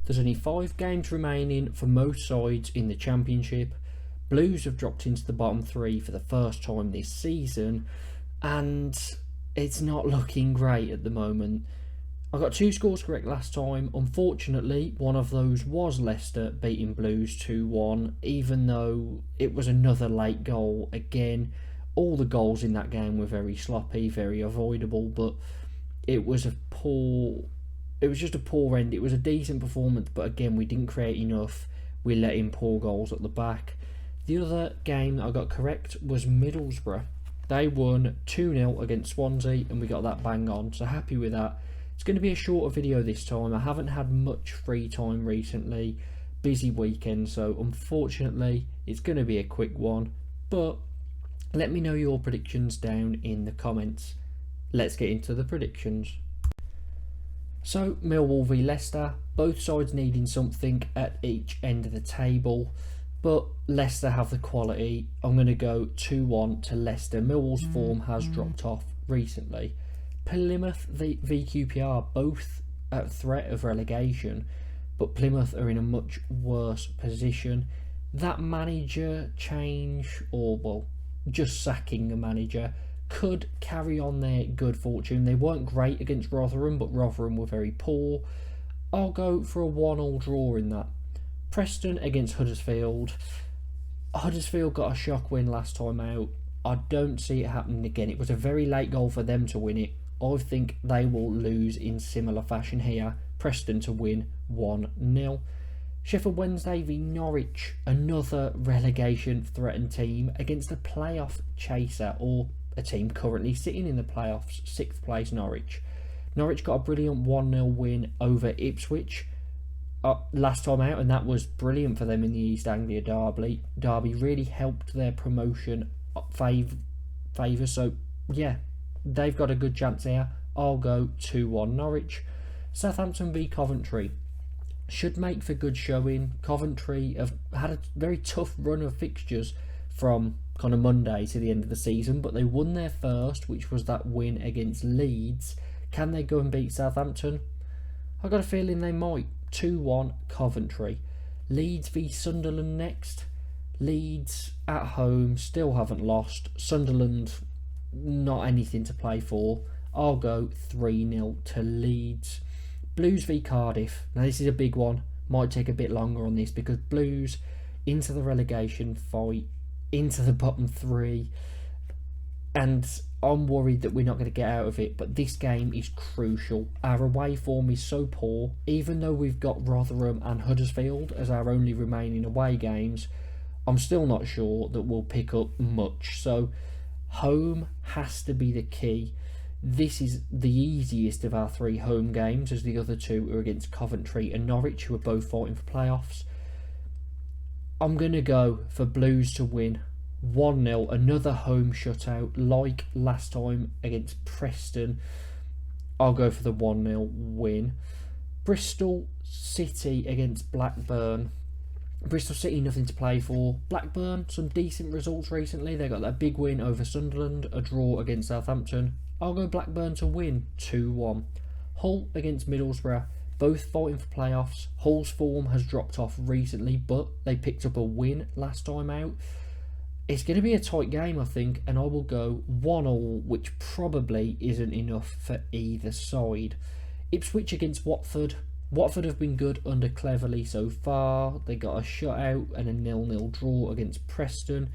There's only 5 games remaining for most sides in the Championship. Blues have dropped into the bottom 3 for the first time this season, and it's not looking great at the moment. I got 2 scores correct last time. Unfortunately, one of those was Leicester beating Blues 2-1, even though it was another late goal. Again, all the goals in that game were very sloppy, very avoidable, but it was just a poor end. It was a decent performance, but again, we didn't create enough. We let in poor goals at the back. The other game that I got correct was Middlesbrough. They won 2-0 against Swansea, and we got that bang on, so happy with that. It's going to be a shorter video this time. I haven't had much free time recently. Busy weekend, so unfortunately it's going to be a quick one. But let me know your predictions down in the comments. Let's get into the predictions. So Millwall v Leicester, both sides needing something at each end of the table, but Leicester have the quality. I'm going to go 2-1 to Leicester. Millwall's form has dropped off recently. Plymouth v QPR, both at threat of relegation, but Plymouth are in a much worse position. That manager change, or well, just sacking a manager, could carry on their good fortune. They weren't great against Rotherham, but Rotherham were very poor. I'll go for a 1-1 draw in that. Preston against Huddersfield. Huddersfield got a shock win last time out. I don't see it happening again. It was a very late goal for them to win it. I think they will lose in similar fashion here. Preston to win 1-0. Sheffield Wednesday v Norwich. Another relegation threatened team against a playoff chaser, or a team currently sitting in the playoffs, 6th place Norwich. Norwich got a brilliant 1-0 win over Ipswich last time out, and that was brilliant for them in the East Anglia derby. Really helped their promotion favour, so yeah, they've got a good chance here. I'll go 2-1 Norwich. Southampton v Coventry. Should make for good showing. Coventry have had a very tough run of fixtures from kind of Monday to the end of the season, but they won their first, which was that win against Leeds. Can they go and beat Southampton? I've got a feeling they might. 2-1 Coventry. Leeds v Sunderland next. Leeds at home, still haven't lost. Sunderland, not anything to play for. I'll go 3-0 to Leeds. Blues v Cardiff. Now this is a big one. Might take a bit longer on this because Blues into the relegation fight, into the bottom 3, and I'm worried that we're not going to get out of it, but this game is crucial. Our away form is so poor. Even though we've got Rotherham and Huddersfield as our only remaining away games, I'm still not sure that we'll pick up much. So home has to be the key. This is the easiest of our 3 home games, as the other 2 are against Coventry and Norwich, who are both fighting for playoffs. I'm going to go for Blues to win 1-0, another home shutout like last time against Preston. I'll go for the 1-0 win. Bristol City against Blackburn. Bristol City, nothing to play for. Blackburn, some decent results recently. They got that big win over Sunderland, a draw against Southampton. I'll go Blackburn to win 2-1. Hull against Middlesbrough, both fighting for playoffs. Hull's form has dropped off recently, but they picked up a win last time out. It's going to be a tight game, I think, and I will go 1-1, which probably isn't enough for either side. Ipswich against Watford. Watford have been good under Cleverley so far. They got a shutout and a 0-0 draw against Preston.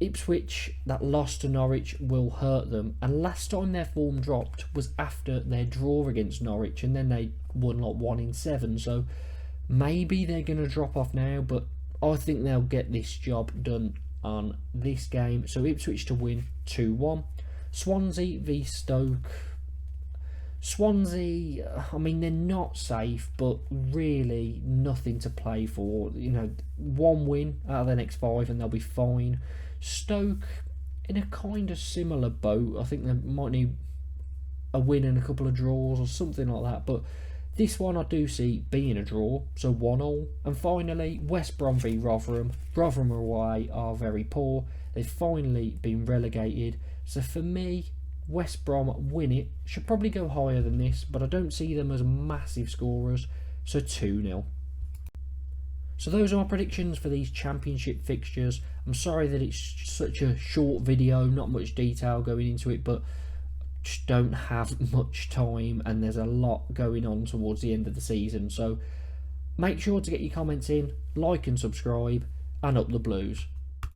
Ipswich, that loss to Norwich will hurt them, and last time their form dropped was after their draw against Norwich, and then they won like 1 in 7, so maybe they're going to drop off now, but I think they'll get this job done on this game. So Ipswich to win 2-1. Swansea v Stoke. Swansea, I mean, they're not safe, but really nothing to play for. You know, 1 win out of their next 5 and they'll be fine. Stoke, in a kind of similar boat. I think they might need a win and a couple of draws or something like that, but this one I do see being a draw, so 1-1. And finally, West Brom v Rotherham. Rotherham away are very poor. They've finally been relegated. So for me, West Brom win it. Should probably go higher than this, but I don't see them as massive scorers. So 2-0. So those are my predictions for these championship fixtures. I'm sorry that it's such a short video, not much detail going into it, but just don't have much time and there's a lot going on towards the end of the season. So make sure to get your comments in, like and subscribe, and up the Blues.